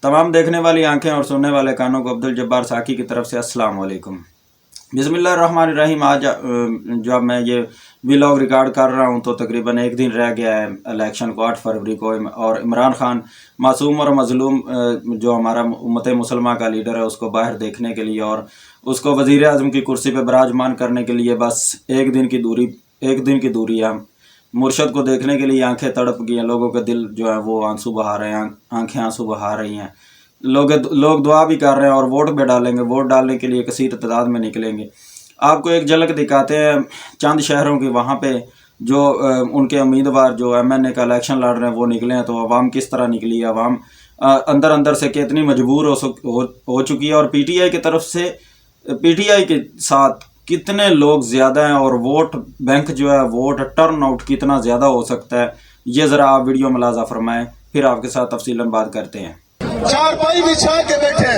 तमाम देखने वाली आंखें और सुनने वाले कानों को अब्दुल जब्बार साकी की तरफ से अस्सलाम वालेकुम। बिस्मिल्लाहिर्रहमानिर्रहीम। आज जब मैं ये व्लॉग रिकॉर्ड कर रहा हूँ तो तकरीबन एक दिन रह गया है इलेक्शन को, 8 फरवरी को, और इमरान खान मासूम और मजलूम जो हमारा उम्मत मुसलमान का लीडर है उसको बाहर देखने के लिए और उसको वज़ीर आज़म की कुर्सी पर विराजमान करने के लिए बस एक दिन की दूरी है। मुर्शद को देखने के लिए आंखें तड़प गई हैं, लोगों के दिल जो है वो आंसू बहा रहे हैं, आंखें आंसू बहा रही हैं। लोग दुआ भी कर रहे हैं और वोट भी डालेंगे। वोट डालने के लिए कसीर तादाद में निकलेंगे। आपको एक झलक दिखाते हैं चंद शहरों की, वहाँ पे जो उनके उम्मीदवार जो MNA का इलेक्शन लड़ रहे हैं वो निकले हैं, तो अवाम किस तरह निकली है। अवाम अंदर से कितनी मजबूर हो चुकी है, और PTI की तरफ से PTI के साथ कितने लोग ज़्यादा हैं और वोट बैंक जो है वोट टर्न आउट कितना ज़्यादा हो सकता है, ये ज़रा आप वीडियो मुलाजा फरमाएं, फिर आपके साथ तफसीलन बात करते हैं। चारपाई बिछा के बैठे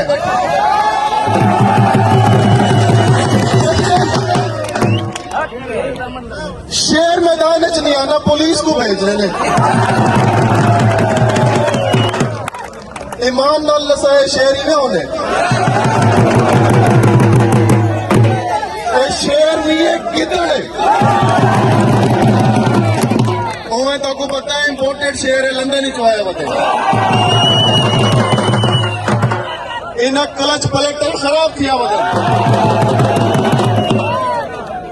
शेर मैदान च नहीं आना, पुलिस को भेज रहे हैं। ईमान नाल लसाए शेर ही ना होने, शेर भी एक गिदड़ है। उन्हें तो को पता है इंपोर्टेड शेर है, लंदन ही चुआया बताए। इन्हें क्लच पलेटर खराब किया वजह,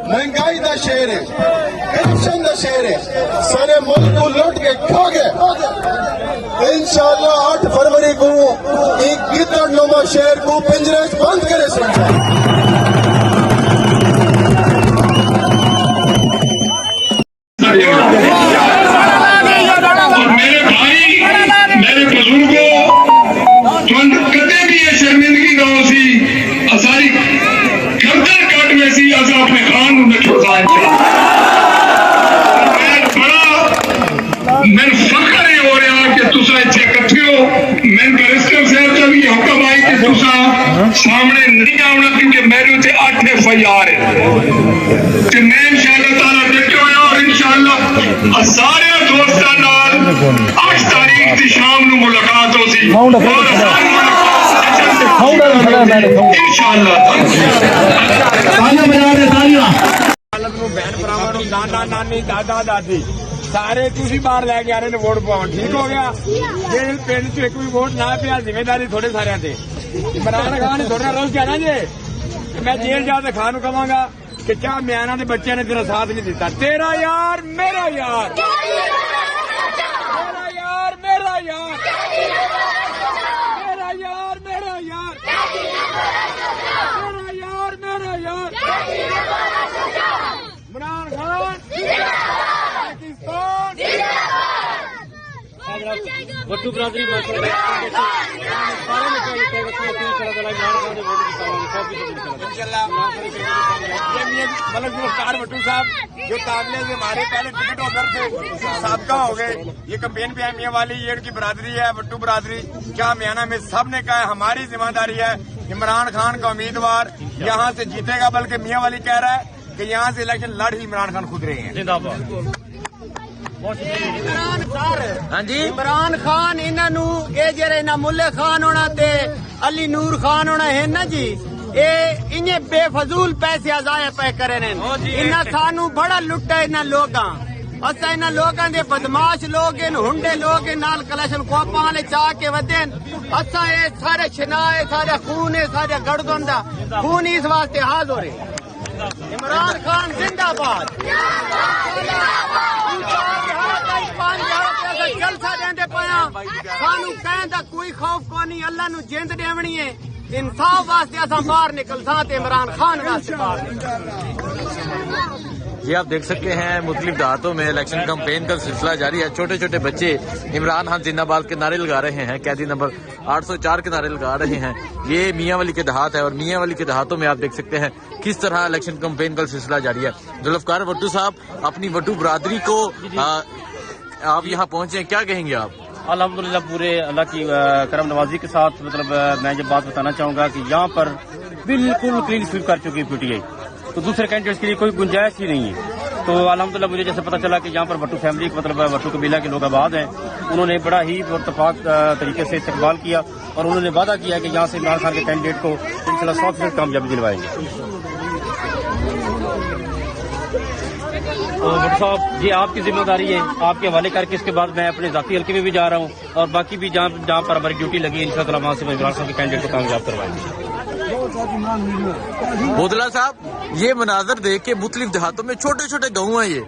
महंगाई का शेर है, करप्शन का शेर है, सारे मुल्क को लुट के खा गए। इंशाअल्लाह 8 फरवरी को एक गिदड़ नुमा शेर को पिंजरे बंद करे समझा। और मेरे भाई मेरे बुजुर्गों कदे भी ये शर्मिंदगी ना हो सी, सारी गर्दन कट में सी अस अपने खान में छोड़ाए। मैं फख्र हो रहा कि तुसा इतने इकट्ठे हो। मैं बैरिस्टर साहब का भी हुक्म आई कि तुसा सामने नहीं आना, क्योंकि मेरे उत्ते 8 FIR है। तो मैं इंशाअल्लाह ताला डटे होया और इंशाअल्लाह सारे दोस्तां नाल 8 तारीख की शाम ਨੂੰ मुलाकात हो सी इंशाअल्लाह। तालियां बजा दे, तालियां। भैन भरावां ਨੂੰ नाना नानी दादा दादी ਸਾਰੇ ਤੁਸੀਂ ਬਾਹਰ ਲੈ ਕੇ ਆ ਰਹੇ ਨੇ ਵੋਟ ਪਾਉਣ। ਠੀਕ ਹੋ ਗਿਆ। ਜੇ ਪਿੰਡ 'ਚ ਇੱਕ ਵੀ ਵੋਟ ਨਾ ਪਿਆ, ਜ਼ਿੰਮੇਵਾਰੀ ਤੁਹਾਡੇ ਸਾਰਿਆਂ ਤੇ। ਇਮਰਾਨ ਖਾਨ ਨੇ ਤੁਹਾਡਾ ਰੋਲ ਜਾਣਾ ਜੇ, ਮੈਂ ਜੇਲ੍ਹ ਜਾ ਕੇ ਖਾਨ ਨੂੰ ਕਵਾਂਗਾ ਕਿ ਕਿਆ ਮਿਆਨਾਂ ਦੇ ਬੱਚਿਆਂ ਨੇ ਤੇਰਾ ਸਾਥ ਨਹੀਂ ਦਿੱਤਾ। ਤੇਰਾ ਯਾਰ ਮੇਰਾ ਯਾਰ, ਮੇਰਾ ਯਾਰ ਮੇਰਾ ਯਾਰ, ਮੇਰਾ ਯਾਰ ਮੇਰਾ ਯਾਰ, ਮੇਰਾ ਯਾਰ ਮੇਰਾ ਯਾਰ। इमरान खान पाकिस्तान वट्टू बरादरी मतलब गिरफ्तार वट्टू साहब जो काबिले से हमारे पहले टिकट होल्डर थे, साबका हो गए। ये कैंपेन पे मियाँ वाली ये उनकी बरादरी है, वट्टू बरादरी। क्या मियाना में सब ने कहा है हमारी जिम्मेदारी है। इमरान खान का उम्मीदवार यहाँ से जीतेगा, बल्कि मियाँ वाली कह रहा है कि यहाँ से इलेक्शन लड़ ही इमरान खान खुद रहे हैं। जिंदाबाद। हाँ जी, इमरान खान इन्हों ये जरे ना मुल्ले खान होना ते अली नूर खान होना है ना जी, ये इन्हें बेफजूल पैसे अजाया पे करे ने। इन्हें सानू बड़ा लुटा इन्हें लोगां, असा इन्हें लोगां दे बदमाश लोग इन हुंडे लोग नाल कलेक्शन कोपा वाले चाह के वदेन। असा ये सारे शनाए सारे खून है, सारे गड़गन दा खून इस वास्ते हाज हो रहे। इमरान खान जिंदाबाद। जलसा देंदे पाया, सानू कहने दा कोई खौफ को नहीं। अल्लाह नू जिंद देवनी है, इंसाफ वास्ते असा बाहर निकलता ते इमरान खान वास्ते बाहर निकल। जी आप देख सकते हैं मुख्तलिफ देहातों में इलेक्शन कैंपेन का सिलसिला जारी है। छोटे छोटे बच्चे इमरान खान जिंदाबाद के नारे लगा रहे हैं, कैदी नंबर 804 के नारे लगा रहे हैं। ये मियाँ वाली के देहात है और मियाँ वाली के देहातों में आप देख सकते हैं किस तरह इलेक्शन कैंपेन का सिलसिला जारी है। जुल्फकार वट्टू साहब अपनी वट्टू बरादरी को आप यहाँ पहुंचे, क्या कहेंगे आप? अल्हम्दुलिल्लाह पूरे अल्लाह की करम नवाजी के साथ मतलब मैं जब बात बताना चाहूंगा कि यहाँ पर बिल्कुल क्लीन स्वीप कर चुकी है PTI, तो दूसरे कैंडिडेट्स के लिए कोई गुंजाइश ही नहीं है। تو الحمدللہ مجھے جیسے پتہ چلا کہ یہاں پر بھٹو فیملی مطلب بھٹو قبیلہ کے لوگ آباد ہیں، انہوں نے بڑا ہی اتفاق طریقے سے استقبال کیا اور انہوں نے وعدہ کیا کہ یہاں سے عمران خان کے کینڈیڈیٹ کو انشاءاللہ 100% کامیابی دلوائیں گے۔ تو بھٹو صاحب یہ آپ کی ذمہ داری ہے، آپ کے حوالے کر کے اس کے بعد میں اپنے ذاتی حلقے میں بھی جا رہا ہوں اور باقی بھی جہاں پر ہماری ڈیوٹی لگی انشاءاللہ وہاں سے عمران خان کے کینڈیڈیٹ کو کامیاب کروائیں گے۔ بودلا صاحب یہ مناظر دیکھ کے مختلف دیہاتوں میں چھوٹے چھوٹے گاؤں ہیں، یہ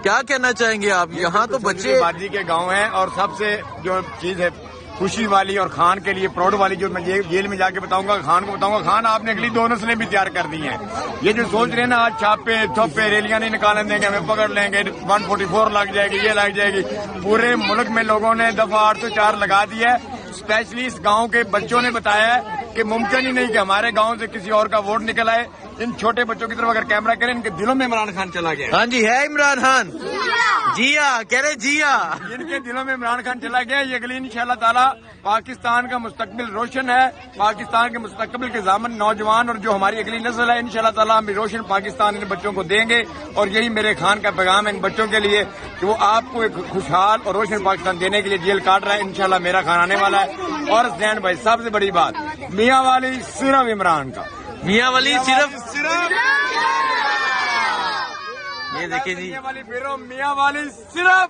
کیا کہنا چاہیں گے آپ؟ یہاں تو بچے آبادی کے گاؤں ہیں اور سب سے جو چیز ہے خوشی والی اور خان کے لیے پراؤڈ والی جو میں جیل میں جا کے بتاؤں گا، خان کو بتاؤں گا، خان آپ نے اگلی 2 نسلیں بھی تیار کر دی ہیں۔ یہ جو سوچ رہے ہیں نا آج چھاپے تھوپے ریلیاں نہیں نکالنے دیں گے، ہمیں پکڑ لیں گے، 144 لگ جائے گی، یہ لگ جائے گی، پورے ملک میں لوگوں نے دفعہ 804 لگا دی ہے۔ اسپیشلی اس گاؤں کے بچوں نے بتایا ہے کہ ممکن ہی نہیں کہ ہمارے گاؤں سے کسی اور کا ووٹ نکل آئے۔ ان چھوٹے بچوں کی طرف اگر کیمرہ کریں، ان کے دلوں میں عمران خان چلا گیا۔ ہاں جی ہے عمران خان، جی ہاں کہہ رہے جی ہاں، ان کے دلوں میں عمران خان چلا گیا۔ یہ اگلی انشاءاللہ تعالی پاکستان کا مستقبل روشن ہے، پاکستان کے مستقبل کے ضامن نوجوان اور جو ہماری اگلی نسل ہے انشاءاللہ تعالی ہم بھی روشن پاکستان ان بچوں کو دیں گے۔ اور یہی میرے خان کا پیغام ہے ان بچوں کے لیے کہ وہ آپ کو ایک خوشحال اور روشن پاکستان دینے کے لیے جیل کاٹ رہا ہے۔ انشاءاللہ میرا خان آنے والا ہے۔ اور حسین بھائی سب سے بڑی بات، میاں والی صرف عمران کا، میاں والی صرف یہ دیکھیے جی، میاں والی صرف